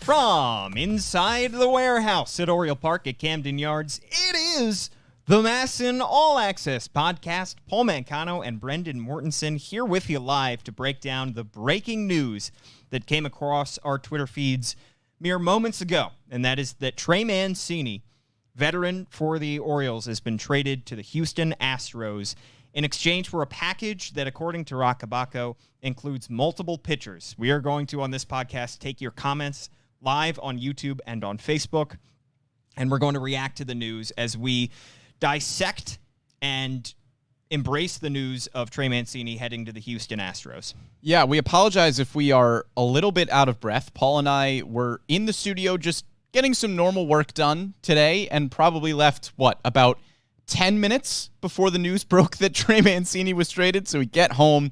From inside the warehouse at Oriole Park at Camden Yards, it is the MASN All Access Podcast. Paul Mancano and Brendan Mortensen here with you live to break down the breaking news that came across our Twitter feeds mere moments ago, and that is that Trey Mancini, veteran for the Orioles, has been traded to the Houston Astros in exchange for a package that, according to Rockabaco, includes multiple pitchers. We are going to, on this podcast, take your comments live on YouTube and on Facebook, and we're going to react to the news as we dissect and embrace the news of Trey Mancini heading to the Houston Astros. Yeah, we apologize if we are a little bit out of breath. Paul and I were in the studio just getting some normal work done today and probably left, about 10 minutes before the news broke that Trey Mancini was traded. So we get home,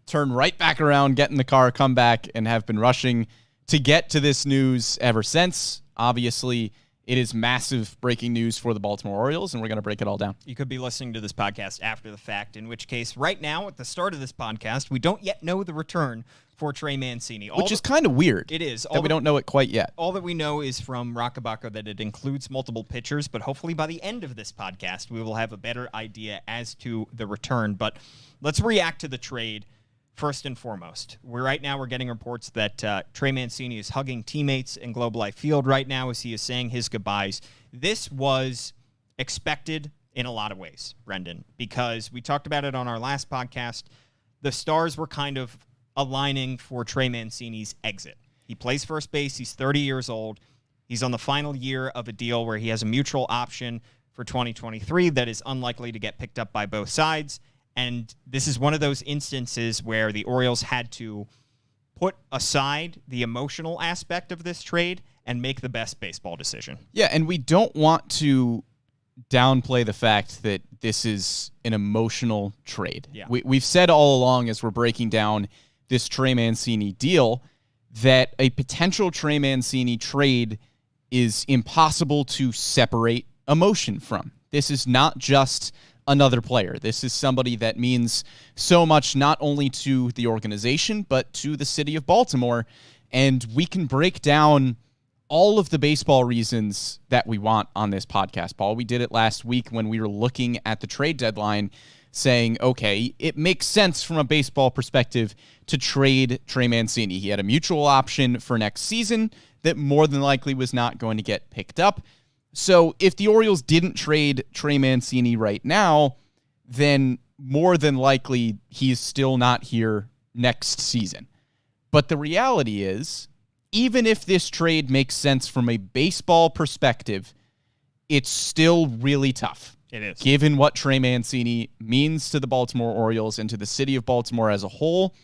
turn right back around, get in the car, come back, and have been rushing to get to this news ever since. Obviously, it is massive breaking news for the Baltimore Orioles, and we're going to break it all down. You could be listening to this podcast after the fact, in which case, right now, at the start of this podcast, we don't yet know the return for Trey Mancini. Which is kind of weird. It is. We don't know it quite yet. All that we know is from Rockabaco that it includes multiple pitchers, but hopefully by the end of this podcast, we will have a better idea as to the return. But let's react to the trade first and foremost. We're getting reports that Trey Mancini is hugging teammates in Globe Life Field right now as he is saying his goodbyes. This was expected in a lot of ways, Brendan, because we talked about it on our last podcast. The stars were kind of aligning for Trey Mancini's exit. He plays first base. He's 30 years old. He's on the final year of a deal where he has a mutual option for 2023 that is unlikely to get picked up by both sides. And this is one of those instances where the Orioles had to put aside the emotional aspect of this trade and make the best baseball decision. Yeah, and we don't want to downplay the fact that this is an emotional trade. Yeah. We've said all along as we're breaking down this Trey Mancini deal that a potential Trey Mancini trade is impossible to separate emotion from. This is not just another player. This is somebody that means so much not only to the organization, but to the city of Baltimore. And we can break down all of the baseball reasons that we want on this podcast, Paul. We did it last week when we were looking at the trade deadline, saying, okay, it makes sense from a baseball perspective to trade Trey Mancini. He had a mutual option for next season that more than likely was not going to get picked up. So if the Orioles didn't trade Trey Mancini right now, then more than likely he's still not here next season. But the reality is, even if this trade makes sense from a baseball perspective, it's still really tough. It is. Given what Trey Mancini means to the Baltimore Orioles and to the city of Baltimore as a whole,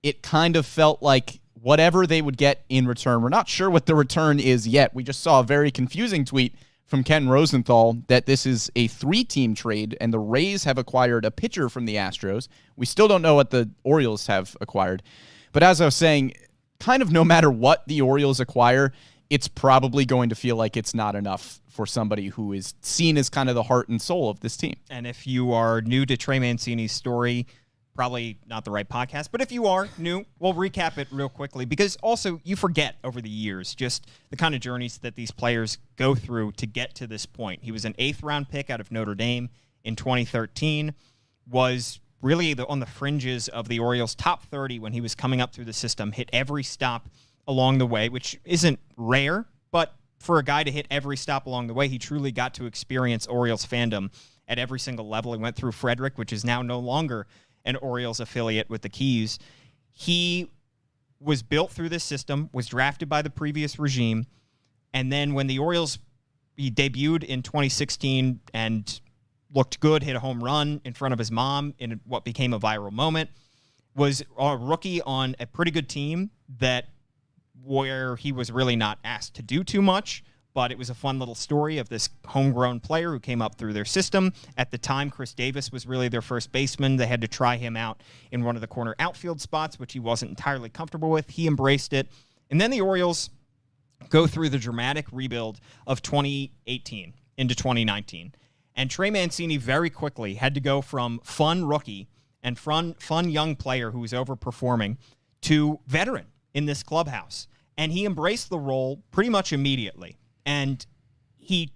it kind of felt like whatever they would get in return, we're not sure what the return is yet. We just saw a very confusing tweet from Ken Rosenthal that this is a 3-team trade and the Rays have acquired a pitcher from the Astros. We still don't know what the Orioles have acquired. But as I was saying, kind of no matter what the Orioles acquire, it's probably going to feel like it's not enough for somebody who is seen as kind of the heart and soul of this team. And if you are new to Trey Mancini's story, probably not the right podcast, but if you are new, we'll recap it real quickly because also you forget over the years just the kind of journeys that these players go through to get to this point. He was an 8th-round pick out of Notre Dame in 2013, was really on the fringes of the Orioles' top 30 when he was coming up through the system, hit every stop along the way, which isn't rare, but for a guy to hit every stop along the way, he truly got to experience Orioles fandom at every single level. He went through Frederick, which is now no longer an Orioles affiliate with the Keys. He was built through this system, was drafted by the previous regime, and then when the Orioles, he debuted in 2016 and looked good, hit a home run in front of his mom in what became a viral moment, was a rookie on a pretty good team where he was really not asked to do too much, but it was a fun little story of this homegrown player who came up through their system. At the time, Chris Davis was really their first baseman. They had to try him out in one of the corner outfield spots, which he wasn't entirely comfortable with. He embraced it. And then the Orioles go through the dramatic rebuild of 2018 into 2019. And Trey Mancini very quickly had to go from fun rookie and fun young player who was overperforming to veteran in this clubhouse. and he embraced the role pretty much immediately. And he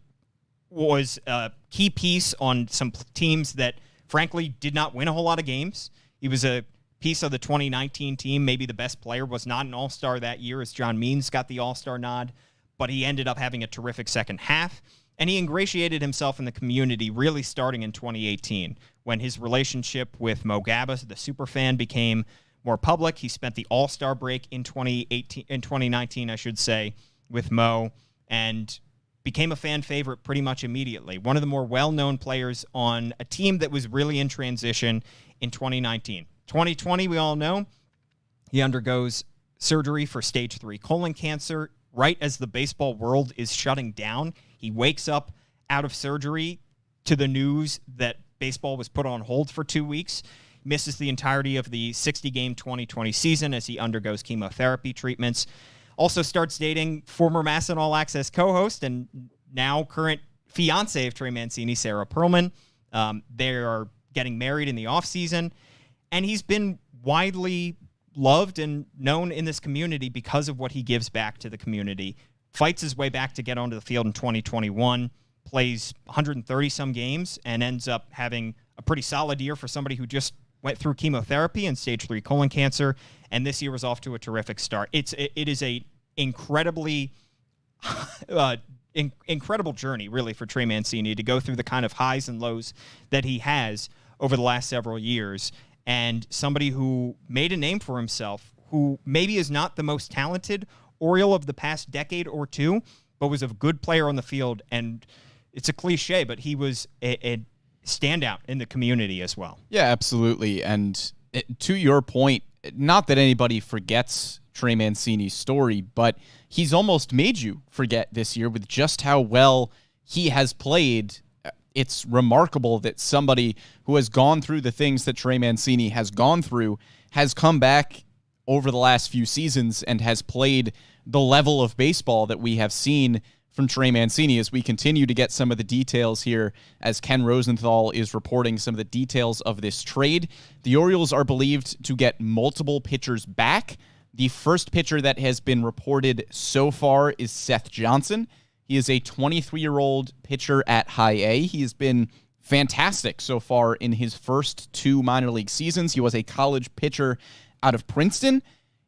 was a key piece on some teams that, frankly, did not win a whole lot of games. He was a piece of the 2019 team. Maybe the best player, was not an all-star that year, as John Means got the all-star nod, but he ended up having a terrific second half. And he ingratiated himself in the community really starting in 2018, when his relationship with Mo Gabba, the superfan, became more public. He spent the all-star break in 2019, I should say, with Mo, and became a fan favorite pretty much immediately. One of the more well-known players on a team that was really in transition in 2019. 2020, we all know, he undergoes surgery for stage 3 colon cancer right as the baseball world is shutting down. He wakes up out of surgery to the news that baseball was put on hold for 2 weeks, misses the entirety of the 60-game 2020 season as he undergoes chemotherapy treatments. Also starts dating former MASN All Access co-host and now current fiancée of Trey Mancini, Sarah Perlman. They are getting married in the offseason, and he's been widely loved and known in this community because of what he gives back to the community. Fights his way back to get onto the field in 2021, plays 130-some games, and ends up having a pretty solid year for somebody who just went through chemotherapy and stage 3 colon cancer, and this year was off to a terrific start. It is a incredibly incredible journey, really, for Trey Mancini to go through the kind of highs and lows that he has over the last several years, and somebody who made a name for himself, who maybe is not the most talented Oriole of the past decade or two, but was a good player on the field, and it's a cliche, but he was a standout in the community as well. Yeah, absolutely. And to your point, not that anybody forgets Trey Mancini's story, but he's almost made you forget this year with just how well he has played. It's remarkable that somebody who has gone through the things that Trey Mancini has gone through has come back over the last few seasons and has played the level of baseball that we have seen from Trey Mancini. As we continue to get some of the details here, as Ken Rosenthal is reporting some of the details of this trade, the Orioles are believed to get multiple pitchers back. The first pitcher that has been reported so far is Seth Johnson. He is a 23-year-old pitcher at high A. He has been fantastic so far in his first 2 minor league seasons. He was a college pitcher out of Princeton.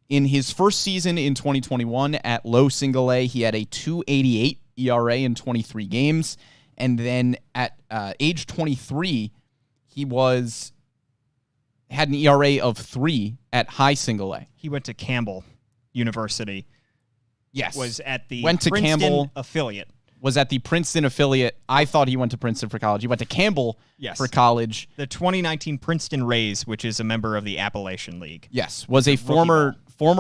In his first season in 2021 at low single A, he had a 2.88 ERA in 23 games. And then at age 23, he had an ERA of 3 at high single A. He went to Campbell University. Yes. Was at the Princeton Campbell affiliate. Was at the Princeton affiliate. I thought he went to Princeton for college. He went to Campbell for college. The 2019 Princeton Rays, which is a member of the Appalachian League. Yes. Was a former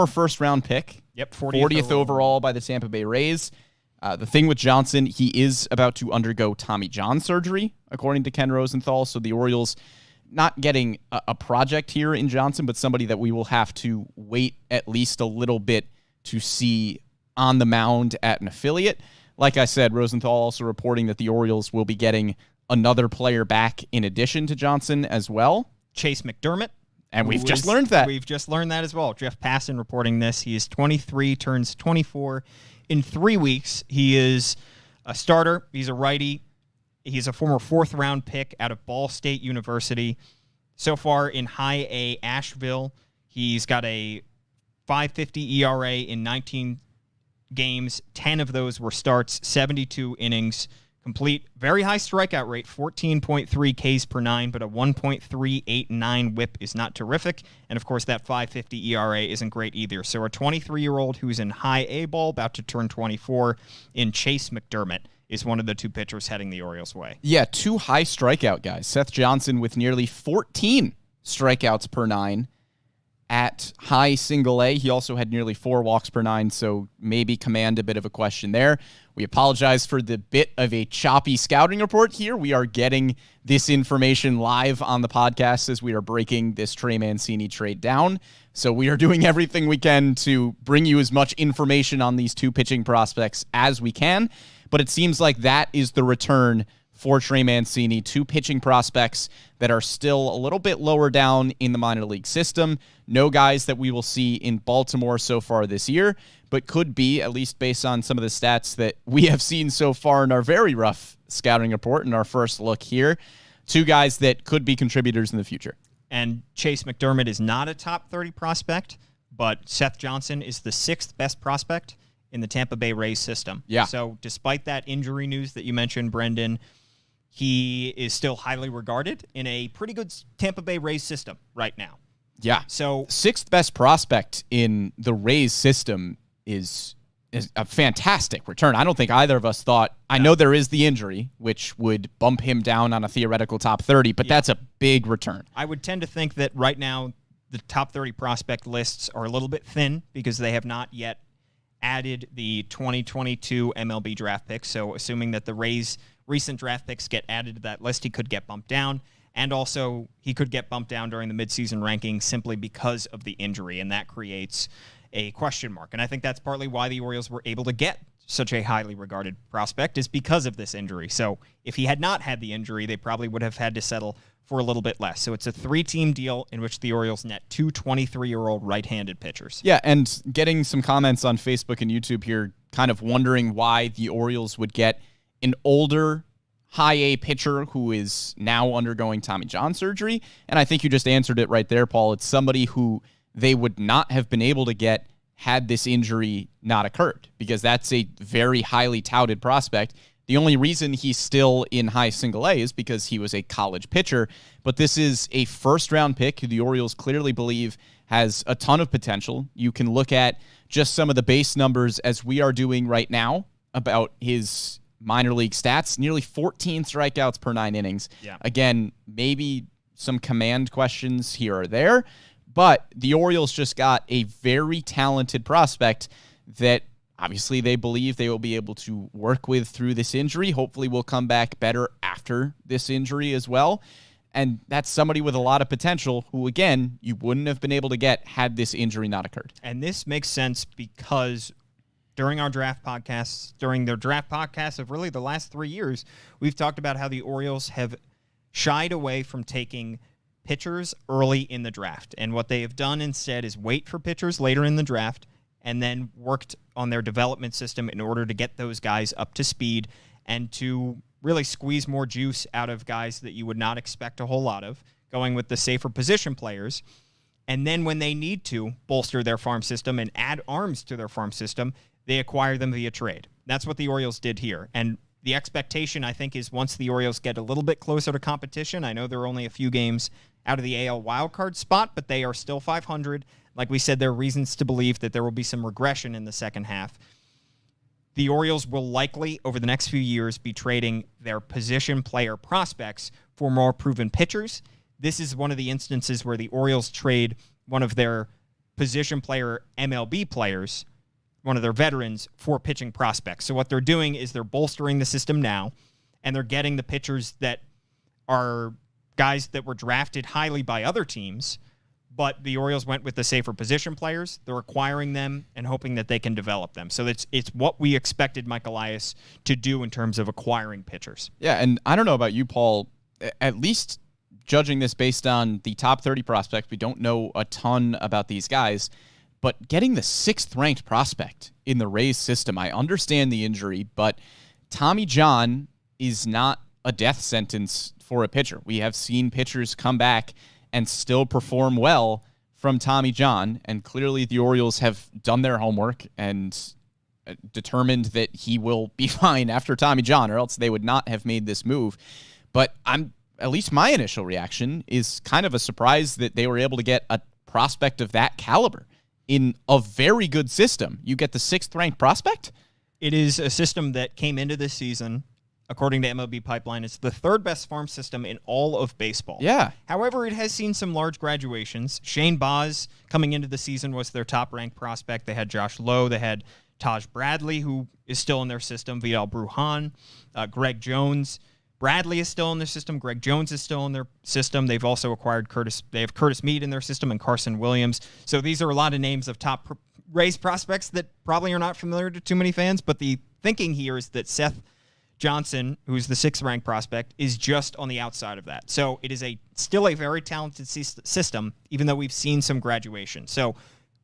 first-round pick. Yep, 40th overall by the Tampa Bay Rays. The thing with Johnson, he is about to undergo Tommy John surgery, according to Ken Rosenthal. So the Orioles not getting a project here in Johnson, but somebody that we will have to wait at least a little bit to see on the mound at an affiliate. Like I said, Rosenthal also reporting that the Orioles will be getting another player back in addition to Johnson as well. Chase McDermott. And we've just learned that. We've just learned that as well. Jeff Passan reporting this. He is 23, turns 24 in 3 weeks. He is a starter. He's a righty. He's a former 4th-round pick out of Ball State University. So far in high A Asheville, he's got a 5.50 ERA in 19 games. 10 of those were starts, 72 innings complete. Very high strikeout rate, 14.3 Ks per 9, but a 1.389 whip is not terrific. And, of course, that 5.50 ERA isn't great either. So a 23-year-old who's in high A ball, about to turn 24, in Chase McDermott, is one of the 2 pitchers heading the Orioles' way. Yeah, 2 high strikeout guys. Seth Johnson with nearly 14 strikeouts per 9 at high single A. He also had nearly 4 walks per 9, so maybe command a bit of a question there. We apologize for the bit of a choppy scouting report here. We are getting this information live on the podcast as we are breaking this Trey Mancini trade down. So we are doing everything we can to bring you as much information on these 2 pitching prospects as we can. But it seems like that is the return for Trey Mancini, 2 pitching prospects that are still a little bit lower down in the minor league system. No guys that we will see in Baltimore so far this year, but could be, at least based on some of the stats that we have seen so far in our very rough scouting report in our first look here, 2 guys that could be contributors in the future. And Chase McDermott is not a top 30 prospect, but Seth Johnson is the 6th best prospect in the Tampa Bay Rays system. Yeah. So despite that injury news that you mentioned, Brendan, he is still highly regarded in a pretty good Tampa Bay Rays system right now. Yeah. So 6th best prospect in the Rays system is a fantastic return. I don't think either of us thought, I know there is the injury, which would bump him down on a theoretical top 30, but that's a big return. I would tend to think that right now the top 30 prospect lists are a little bit thin because they have not yet added the 2022 MLB draft picks. So assuming that the Rays' recent draft picks get added to that list, he could get bumped down. And also, he could get bumped down during the midseason ranking simply because of the injury, and that creates a question mark. And I think that's partly why the Orioles were able to get such a highly regarded prospect, is because of this injury. So if he had not had the injury, they probably would have had to settle for a little bit less. So it's a 3-team deal in which the Orioles net 2 23-year-old right-handed pitchers. Yeah, and getting some comments on Facebook and YouTube here, kind of wondering why the Orioles would get an older high-A pitcher who is now undergoing Tommy John surgery. And I think you just answered it right there, Paul. It's somebody who they would not have been able to get had this injury not occurred, because that's a very highly touted prospect. The only reason he's still in high single A is because he was a college pitcher, but this is a first-round pick who the Orioles clearly believe has a ton of potential. You can look at just some of the base numbers as we are doing right now about his minor league stats, nearly 14 strikeouts per 9 innings. Yeah. Again, maybe some command questions here or there, but the Orioles just got a very talented prospect that obviously they believe they will be able to work with through this injury. Hopefully will come back better after this injury as well. And that's somebody with a lot of potential who, again, you wouldn't have been able to get had this injury not occurred. And this makes sense because during our draft podcasts, during their draft podcasts of really the last 3 years, we've talked about how the Orioles have shied away from taking pitchers early in the draft. And what they have done instead is wait for pitchers later in the draft and then worked on their development system in order to get those guys up to speed and to really squeeze more juice out of guys that you would not expect a whole lot of, going with the safer position players. And then when they need to bolster their farm system and add arms to their farm system, they acquire them via trade. That's what the Orioles did here. And the expectation, I think, is once the Orioles get a little bit closer to competition, I know they're only a few games out of the AL wildcard spot, but they are still 500. Like we said, there are reasons to believe that there will be some regression in the second half. The Orioles will likely, over the next few years, be trading their position player prospects for more proven pitchers. This is one of the instances where the Orioles trade one of their position player MLB players, one of their veterans, for pitching prospects. So what they're doing is they're bolstering the system now, and they're getting the pitchers that are guys that were drafted highly by other teams, but the Orioles went with the safer position players. They're acquiring them and hoping that they can develop them. So it's what we expected Mike Elias to do in terms of acquiring pitchers. Yeah, and I don't know about you, Paul, at least judging this based on the top 30 prospects, we don't know a ton about these guys, but getting the 6th ranked prospect in the Rays system, I understand the injury, but Tommy John is not a death sentence for a pitcher. We have seen pitchers come back and still perform well from Tommy John, and clearly the Orioles have done their homework and determined that he will be fine after Tommy John, or else they would not have made this move. But at least my initial reaction is kind of a surprise that they were able to get a prospect of that caliber in a very good system. You get the 6th ranked prospect? It is a system that came into this season, according to MLB Pipeline, it's the 3rd best farm system in all of baseball. Yeah. However, it has seen some large graduations. Shane Baz, coming into the season, was their top-ranked prospect. They had Josh Lowe. They had Taj Bradley, who is still in their system. Vidal Brujan, Greg Jones. Bradley is still in their system. Greg Jones is still in their system. They've also acquired They have Curtis Meade in their system and Carson Williams. So these are a lot of names of top Rays prospects that probably are not familiar to too many fans. But the thinking here is that Seth Johnson, who's the 6th-ranked prospect, is just on the outside of that. So it is still a very talented system, even though we've seen some graduation. So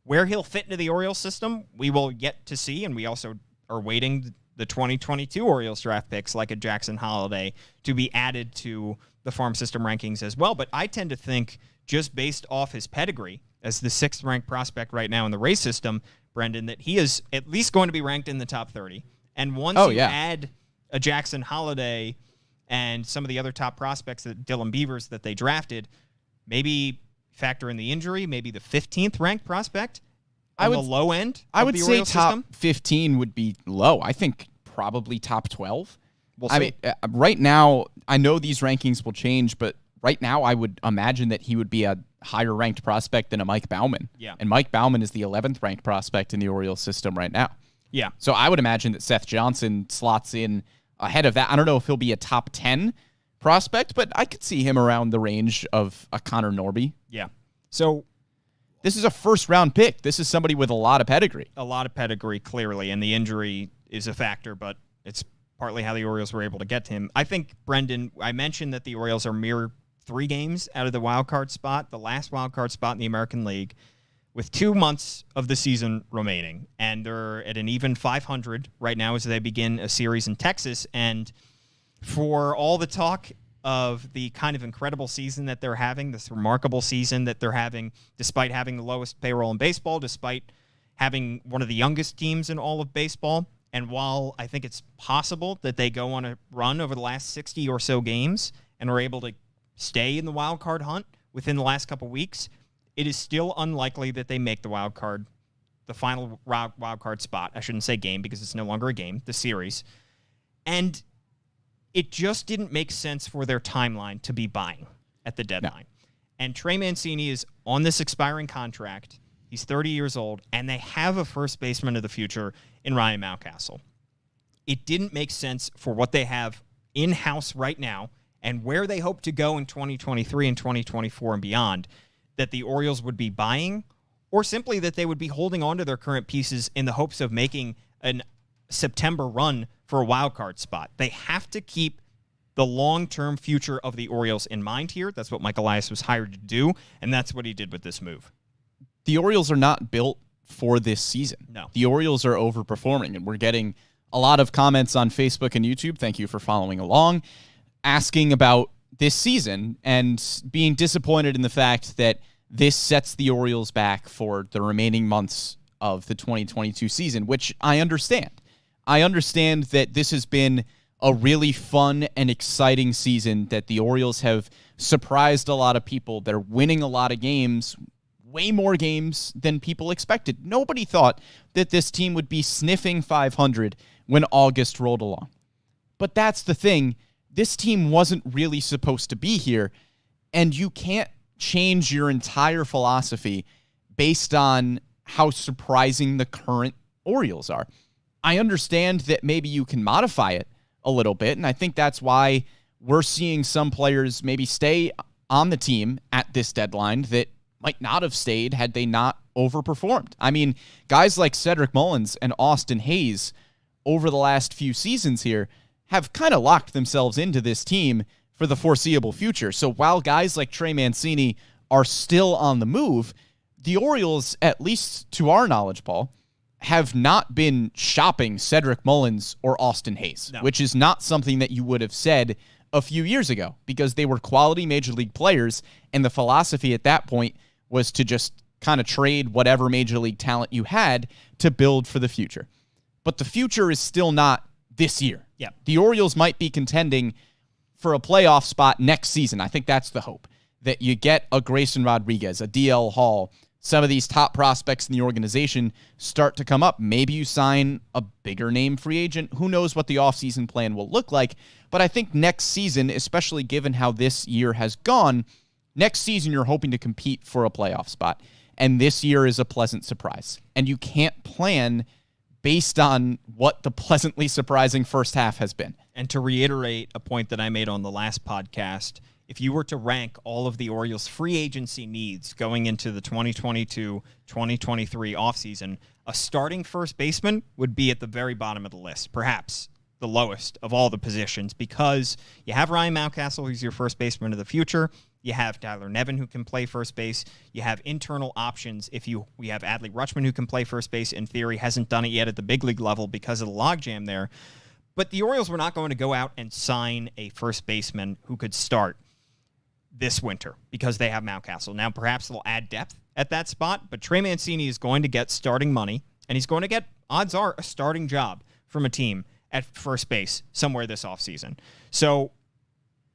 where he'll fit into the Orioles system, we will yet to see, and we also are waiting the 2022 Orioles draft picks, like a Jackson Holliday, to be added to the farm system rankings as well. But I tend to think, just based off his pedigree as the 6th-ranked prospect right now in the Rays system, Brendan, that he is at least going to be ranked in the top 30. And once you add a Jackson Holliday and some of the other top prospects, that Dylan Beavers that they drafted, maybe factor in the injury, maybe the 15th ranked prospect on the low end. I would the say Orioles top system. 15 would be low. I think probably top 12. We'll see. I mean, right now, I know these rankings will change, but right now I would imagine that he would be a higher ranked prospect than a Mike Baumann. Yeah. And Mike Baumann is the 11th ranked prospect in the Orioles system right now. Yeah. So I would imagine that Seth Johnson slots in ahead of that. I don't know if he'll be a top 10 prospect, but I could see him around the range of a Connor Norby. Yeah. So this is a first-round pick. This is somebody with a lot of pedigree. A lot of pedigree, clearly, and the injury is a factor, but it's partly how the Orioles were able to get to him. I think, Brendan, I mentioned that the Orioles are mere 3 games out of the wild card spot, the last wild card spot in the American League, with 2 months of the season remaining. And they're at an even 500 right now as they begin a series in Texas. And for all the talk of the kind of incredible season that they're having, this remarkable season that they're having, despite having the lowest payroll in baseball, despite having one of the youngest teams in all of baseball, and while I think it's possible that they go on a run over the last 60 or so games and are able to stay in the wild card hunt within the last couple weeks, it is still unlikely that they make the wild card, the final wild card spot. I shouldn't say game because it's no longer a game, the series. And it just didn't make sense for their timeline to be buying at the deadline. No. And Trey Mancini is on this expiring contract. He's 30 years old, and they have a first baseman of the future in Ryan Mountcastle. It didn't make sense for what they have in-house right now and where they hope to go in 2023 and 2024 and beyond, that the Orioles would be buying, or simply that they would be holding on to their current pieces in the hopes of making a September run for a wild card spot. They have to keep the long-term future of the Orioles in mind here. That's what Mike Elias was hired to do, and that's what he did with this move. The Orioles are not built for this season. No. The Orioles are overperforming, and we're getting a lot of comments on Facebook and YouTube. Thank you for following along, asking about this season and being disappointed in the fact that this sets the Orioles back for the remaining months of the 2022 season, which I understand. I understand that this has been a really fun and exciting season, that the Orioles have surprised a lot of people. They're winning a lot of games, way more games than people expected. Nobody thought that this team would be sniffing 500 when August rolled along. But that's the thing. This team wasn't really supposed to be here, and you can't change your entire philosophy based on how surprising the current Orioles are. I understand that maybe you can modify it a little bit, and I think that's why we're seeing some players maybe stay on the team at this deadline that might not have stayed had they not overperformed. I mean, guys like Cedric Mullins and Austin Hayes over the last few seasons here have kind of locked themselves into this team for the foreseeable future. So while guys like Trey Mancini are still on the move, the Orioles, at least to our knowledge, Paul, have not been shopping Cedric Mullins or Austin Hayes, which is not something that you would have said a few years ago, because they were quality major league players, and the philosophy at that point was to just kind of trade whatever major league talent you had to build for the future. But the future is still not this year. Yeah. The Orioles might be contending for a playoff spot next season. I think that's the hope, that you get a Grayson Rodriguez, a DL Hall, some of these top prospects in the organization start to come up. Maybe you sign a bigger name free agent. Who knows what the offseason plan will look like. But I think next season, especially given how this year has gone, next season you're hoping to compete for a playoff spot. And this year is a pleasant surprise. And you can't plan based on what the pleasantly surprising first half has been. And to reiterate a point that I made on the last podcast, if you were to rank all of the Orioles' free agency needs going into the 2022-2023 offseason, a starting first baseman would be at the very bottom of the list, perhaps the lowest of all the positions because you have Ryan Mountcastle, who's your first baseman of the future. You have Tyler Nevin, who can play first base. You have internal options. We have Adley Rutschman, who can play first base. In theory, hasn't done it yet at the big league level because of the logjam there. But the Orioles were not going to go out and sign a first baseman who could start this winter because they have Mountcastle. Now, perhaps they'll add depth at that spot, but Trey Mancini is going to get starting money, and he's going to get, odds are, a starting job from a team at first base somewhere this offseason. So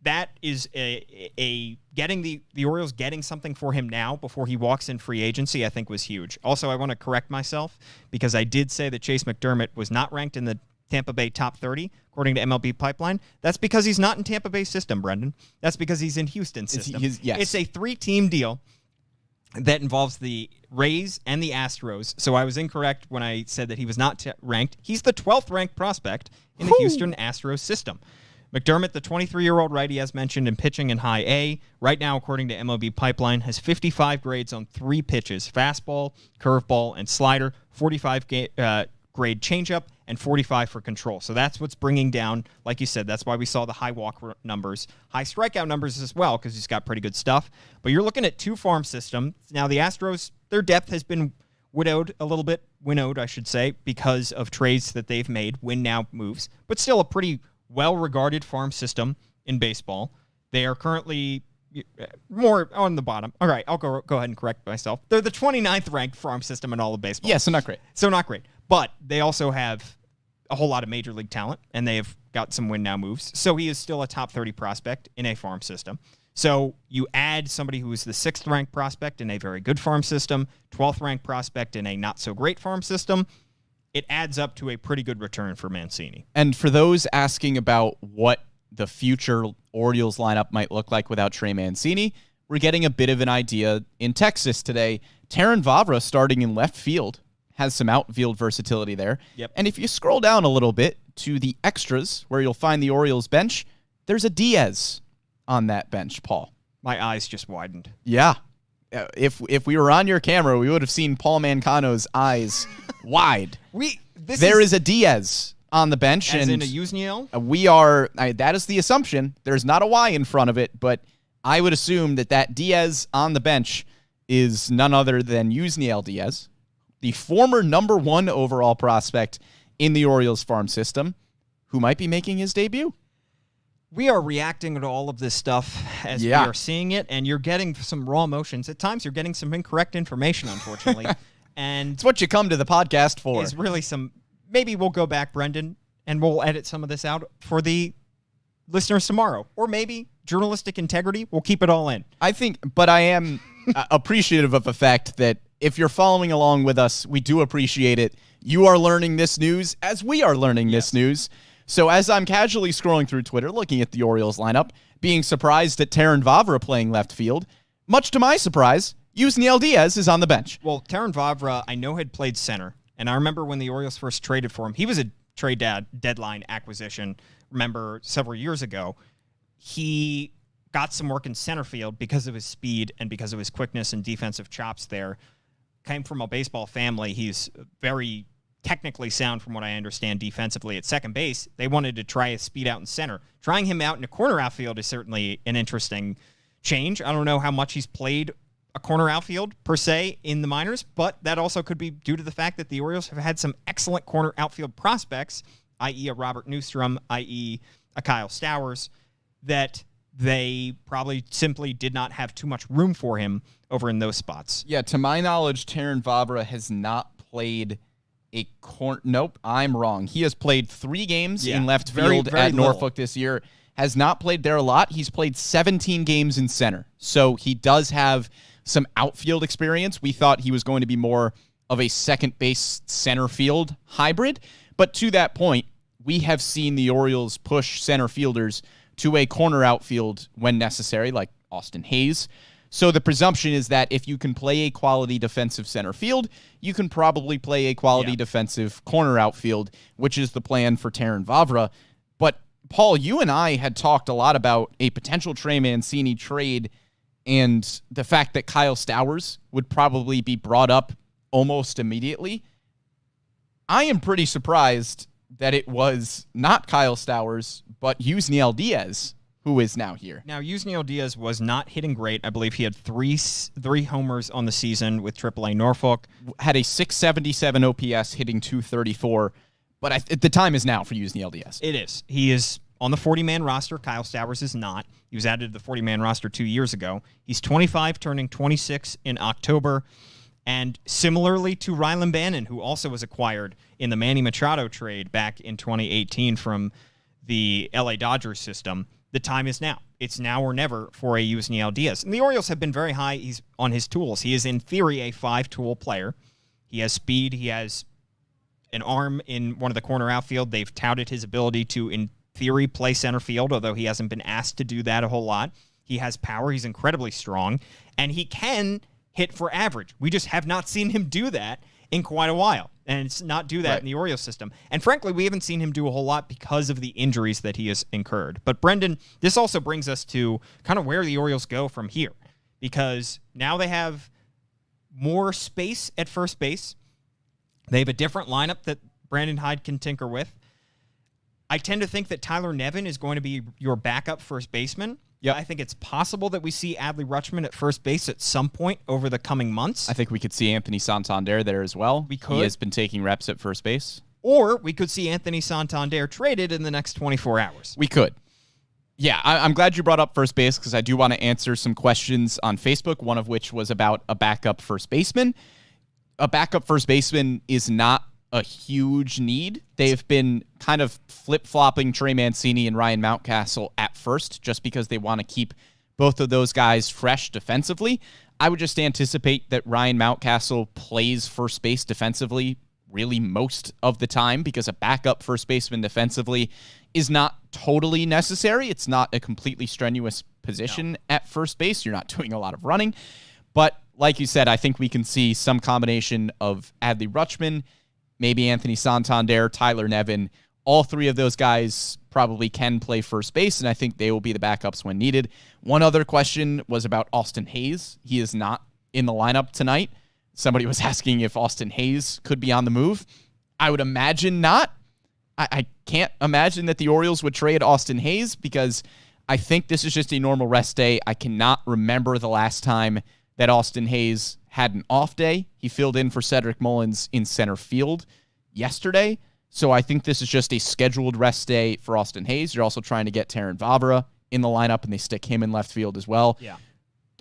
that is getting the Orioles getting something for him now before he walks in free agency, I think was huge. Also, I want to correct myself because I did say that Chase McDermott was not ranked in the Tampa Bay top 30, according to MLB Pipeline. That's because he's not in Tampa Bay's system, Brendan. That's because he's in Houston's system. Yes. It's a 3-team deal that involves the Rays and the Astros. So I was incorrect when I said that he was not ranked. He's the 12th ranked prospect in the Houston Astros system. McDermott, the 23-year-old righty, as mentioned, in pitching in high A, right now, according to MLB Pipeline, has 55 grades on 3 pitches, fastball, curveball, and slider, 45 grade changeup, and 45 for control. So that's what's bringing down, like you said, that's why we saw the high walk numbers, high strikeout numbers as well, because he's got pretty good stuff. But you're looking at 2 farm systems. Now, the Astros, their depth has been winnowed, I should say, because of trades that they've made, win-now moves, but still a pretty well-regarded farm system in baseball. They are currently more on the bottom. All right, I'll go ahead and correct myself. They're the 29th ranked farm system in all of baseball. Yeah, so not great. But they also have a whole lot of major league talent, and they have got some win-now moves. So he is still a top 30 prospect in a farm system. So you add somebody who is the 6th ranked prospect in a very good farm system, 12th ranked prospect in a not-so-great farm system, it adds up to a pretty good return for Mancini. And for those asking about what the future Orioles lineup might look like without Trey Mancini, we're getting a bit of an idea in Texas today. Terrin Vavra starting in left field has some outfield versatility there. Yep. And if you scroll down a little bit to the extras where you'll find the Orioles bench, there's a Diaz on that bench, Paul. My eyes just widened. Yeah. If we were on your camera, we would have seen Paul Mancano's eyes wide. There is a Diaz on the bench. As and in a Yuzniel? That is the assumption. There's not a Y in front of it, but I would assume that Diaz on the bench is none other than Yuzniel Diaz, the former number 1 overall prospect in the Orioles farm system, who might be making his debut. We are reacting to all of this stuff as we are seeing it, and you're getting some raw emotions. At times, you're getting some incorrect information, unfortunately. And it's what you come to the podcast for. Is really maybe we'll go back, Brendan, and we'll edit some of this out for the listeners tomorrow. Or maybe journalistic integrity, we'll keep it all in. But I am appreciative of the fact that if you're following along with us, we do appreciate it. You are learning this news as we are learning this news. So as I'm casually scrolling through Twitter, looking at the Orioles lineup, being surprised at Terrin Vavra playing left field, much to my surprise, Yuzniel Diaz is on the bench. Well, Terrin Vavra, I know, had played center, and I remember when the Orioles first traded for him, he was a trade deadline acquisition, remember, several years ago. He got some work in center field because of his speed and because of his quickness and defensive chops there. Came from a baseball family. He's very technically sound from what I understand defensively at second base. They wanted to try his speed out in center. Trying him out in a corner outfield is certainly an interesting change. I don't know how much he's played a corner outfield per se in the minors, but that also could be due to the fact that the Orioles have had some excellent corner outfield prospects, i.e. a Robert Newstrom, i.e. a Kyle Stowers, that they probably simply did not have too much room for him over in those spots. Yeah, to my knowledge, Terrin Vavra has not played a corner. Nope, I'm wrong. He has played 3 games in left field at Norfolk this year. Has not played there a lot. He's played 17 games in center. So he does have some outfield experience. We thought he was going to be more of a second base center field hybrid. But to that point, we have seen the Orioles push center fielders to a corner outfield when necessary, like Austin Hayes. So the presumption is that if you can play a quality defensive center field, you can probably play a quality defensive corner outfield, which is the plan for Terrin Vavra. But, Paul, you and I had talked a lot about a potential Trey Mancini trade and the fact that Kyle Stowers would probably be brought up almost immediately. I am pretty surprised that it was not Kyle Stowers, but Yusniel Diaz who is now here. Now, Yusniel Diaz was not hitting great. I believe he had three homers on the season with AAA Norfolk. Had a 677 OPS, hitting 234. But the time is now for Yusniel Diaz. It is. He is on the 40-man roster. Kyle Stowers is not. He was added to the 40-man roster 2 years ago. He's 25, turning 26 in October. And similarly to Rylan Bannon, who also was acquired in the Manny Machado trade back in 2018 from the LA Dodgers system, the time is now. It's now or never for a Yusniel Diaz. And the Orioles have been very high on his tools. He is, in theory, a 5-tool player. He has speed. He has an arm in one of the corner outfield. They've touted his ability to, in theory, play center field, although he hasn't been asked to do that a whole lot. He has power. He's incredibly strong. And he can hit for average. We just have not seen him do that in quite a while. And it's not do that in the Orioles system. And frankly, we haven't seen him do a whole lot because of the injuries that he has incurred. But Brendan, this also brings us to kind of where the Orioles go from here. Because now they have more space at first base. They have a different lineup that Brandon Hyde can tinker with. I tend to think that Tyler Nevin is going to be your backup first baseman. Yeah, I think it's possible that we see Adley Rutschman at first base at some point over the coming months. I think we could see Anthony Santander there as well. We could. He has been taking reps at first base. Or we could see Anthony Santander traded in the next 24 hours. We could. Yeah, I'm glad you brought up first base because I do want to answer some questions on Facebook, one of which was about a backup first baseman. A backup first baseman is not a huge need. They've been kind of flip-flopping Trey Mancini and Ryan Mountcastle at first just because they want to keep both of those guys fresh defensively. I would just anticipate that Ryan Mountcastle plays first base defensively really most of the time because a backup first baseman defensively is not totally necessary. It's not a completely strenuous position at first base. You're not doing a lot of running. But like you said, I think we can see some combination of Adley Rutschman, maybe Anthony Santander, Tyler Nevin. All three of those guys probably can play first base, and I think they will be the backups when needed. One other question was about Austin Hayes. He is not in the lineup tonight. Somebody was asking if Austin Hayes could be on the move. I would imagine not. I can't imagine that the Orioles would trade Austin Hayes because I think this is just a normal rest day. I cannot remember the last time that Austin Hayes had an off day. He filled in for Cedric Mullins in center field yesterday. So I think this is just a scheduled rest day for Austin Hayes. You're also trying to get Terrin Vavra in the lineup, and they stick him in left field as well. Yeah,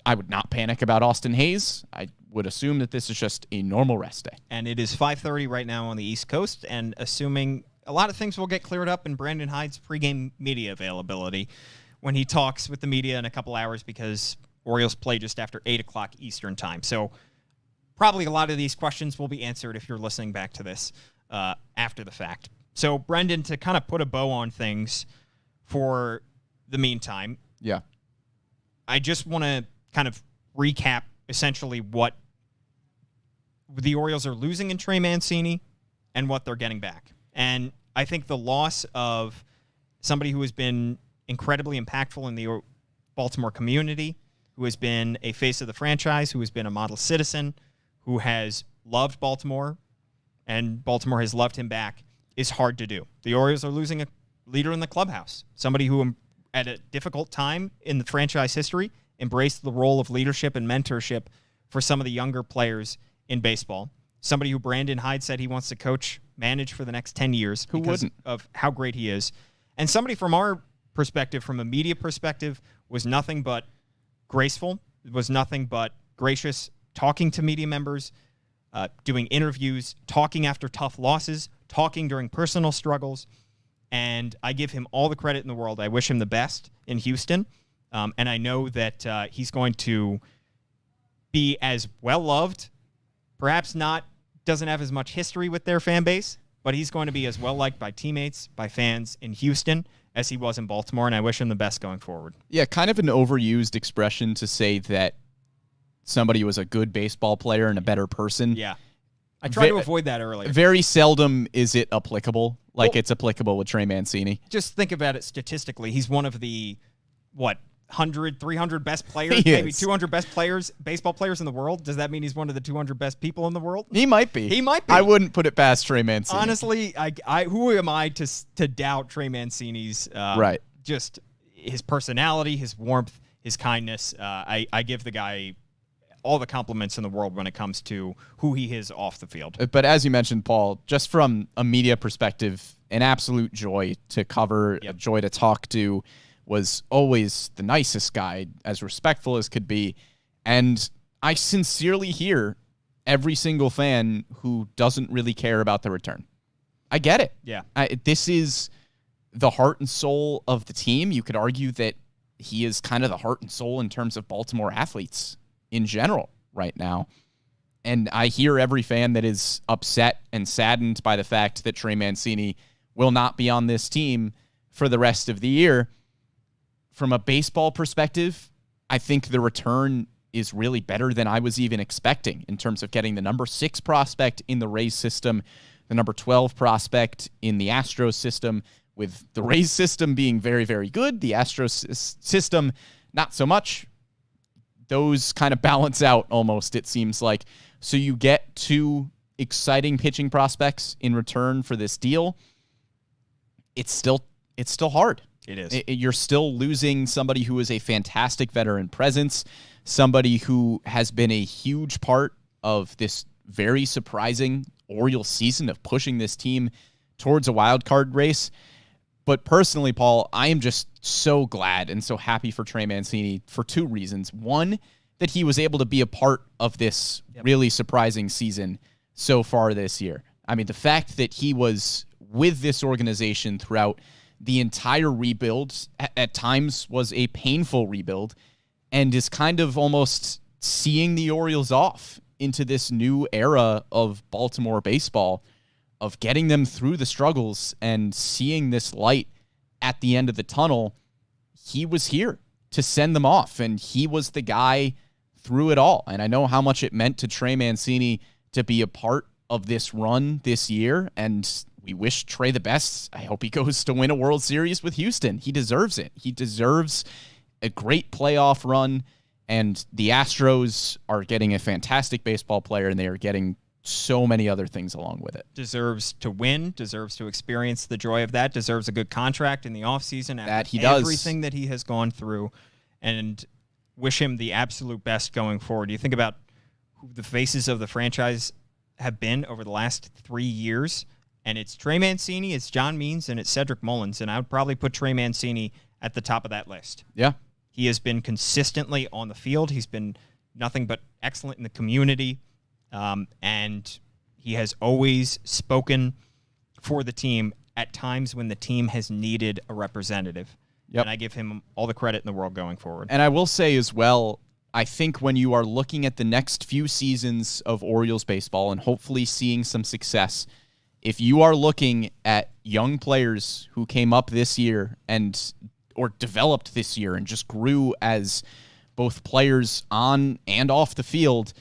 I would not panic about Austin Hayes. I would assume that this is just a normal rest day. And it is 5:30 right now on the East Coast, and assuming a lot of things will get cleared up in Brandon Hyde's pregame media availability when he talks with the media in a couple hours because Orioles play just after 8 o'clock Eastern time. So probably a lot of these questions will be answered if you're listening back to this after the fact. So, Brendan, to kind of put a bow on things for the meantime, I just want to kind of recap essentially what the Orioles are losing in Trey Mancini and what they're getting back. And I think the loss of somebody who has been incredibly impactful in the Baltimore community, who has been a face of the franchise, who has been a model citizen, who has loved Baltimore, and Baltimore has loved him back, is hard to do. The Orioles are losing a leader in the clubhouse, somebody who, at a difficult time in the franchise history, embraced the role of leadership and mentorship for some of the younger players in baseball. Somebody who Brandon Hyde said he wants to manage for the next 10 years because of how great he is. And somebody from our perspective, from a media perspective, was nothing but graceful, was nothing but gracious, talking to media members, doing interviews, talking after tough losses, talking during personal struggles. And I give him all the credit in the world. I wish him the best in Houston. And I know that he's going to be as well-loved, perhaps doesn't have as much history with their fan base, but he's going to be as well-liked by teammates, by fans in Houston as he was in Baltimore, and I wish him the best going forward. Yeah, kind of an overused expression to say that somebody was a good baseball player and a better person. Yeah. I tried to avoid that earlier. Very seldom is it applicable, like it's applicable with Trey Mancini. Just think about it statistically. He's one of the, 100, 300 best players, He maybe is. 200 best baseball players in the world. Does that mean he's one of the 200 best people in the world? He might be. He might be. I wouldn't put it past Trey Mancini. Honestly, who am I to doubt Trey Mancini's Right. just his personality, his warmth, his kindness. I give the guy all the compliments in the world when it comes to who he is off the field. But as you mentioned, Paul, just from a media perspective, an absolute joy to cover, a joy to talk to, was always the nicest guy, as respectful as could be. And I sincerely hear every single fan who doesn't really care about the return. I get it. Yeah. This is the heart and soul of the team. You could argue that he is kind of the heart and soul in terms of Baltimore athletes in general right now. And I hear every fan that is upset and saddened by the fact that Trey Mancini will not be on this team for the rest of the year. From a baseball perspective, I think the return is really better than I was even expecting in terms of getting the number 6 prospect in the Rays system, the number 12 prospect in the Astros system, with the Rays system being very, very good, the Astros system not so much. Those kind of balance out almost, it seems like. So you get 2 exciting pitching prospects in return for this deal. It's still hard. It is. You're still losing somebody who is a fantastic veteran presence, somebody who has been a huge part of this very surprising Orioles season of pushing this team towards a wild card race. But personally, Paul, I am just so glad and so happy for Trey Mancini for 2 reasons. One, that he was able to be a part of this really surprising season so far this year. I mean, the fact that he was with this organization throughout the entire rebuild, at times was a painful rebuild, and is kind of almost seeing the Orioles off into this new era of Baltimore baseball, of getting them through the struggles and seeing this light at the end of the tunnel. He was here to send them off, and he was the guy through it all. And I know how much it meant to Trey Mancini to be a part of this run this year, and we wish Trey the best. I hope he goes to win a World Series with Houston. He deserves it. He deserves a great playoff run, and the Astros are getting a fantastic baseball player, and they are getting so many other things along with it. Deserves to win, deserves to experience the joy of that, deserves a good contract in the offseason after That he does. Everything that he has gone through, and wish him the absolute best going forward. You think about who the faces of the franchise have been over the last 3 years, and it's Trey Mancini, it's John Means, and it's Cedric Mullins, and I would probably put Trey Mancini at the top of that list. Yeah. He has been consistently on the field. He's been nothing but excellent in the community. And he has always spoken for the team at times when the team has needed a representative. Yep. And I give him all the credit in the world going forward. And I will say as well, I think when you are looking at the next few seasons of Orioles baseball and hopefully seeing some success, if you are looking at young players who came up this year or developed this year and just grew as both players on and off the field,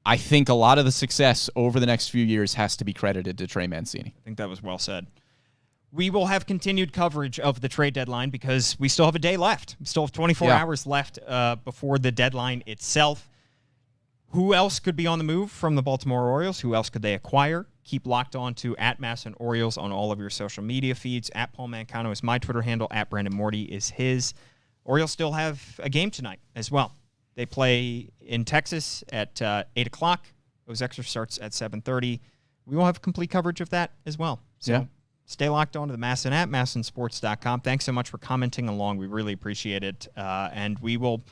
I think a lot of the success over the next few years has to be credited to Trey Mancini. I think that was well said. We will have continued coverage of the trade deadline because we still have a day left. We still have 24 hours left before the deadline itself. Who else could be on the move from the Baltimore Orioles? Who else could they acquire? Keep locked on to @MASN Orioles on all of your social media feeds. @Paul Mancano is my Twitter handle. @Brendan Morty is his. Orioles still have a game tonight as well. They play in Texas at 8 o'clock. Those Extra starts at 7:30. We will have complete coverage of that as well. So stay locked on to the MASN app, MASNsports.com. Thanks so much for commenting along. We really appreciate it. And we will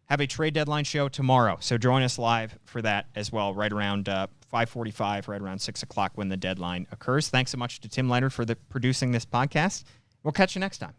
have a trade deadline show tomorrow. So join us live for that as well, right around 5:45, right around 6 o'clock when the deadline occurs. Thanks so much to Tim Leonard for producing this podcast. We'll catch you next time.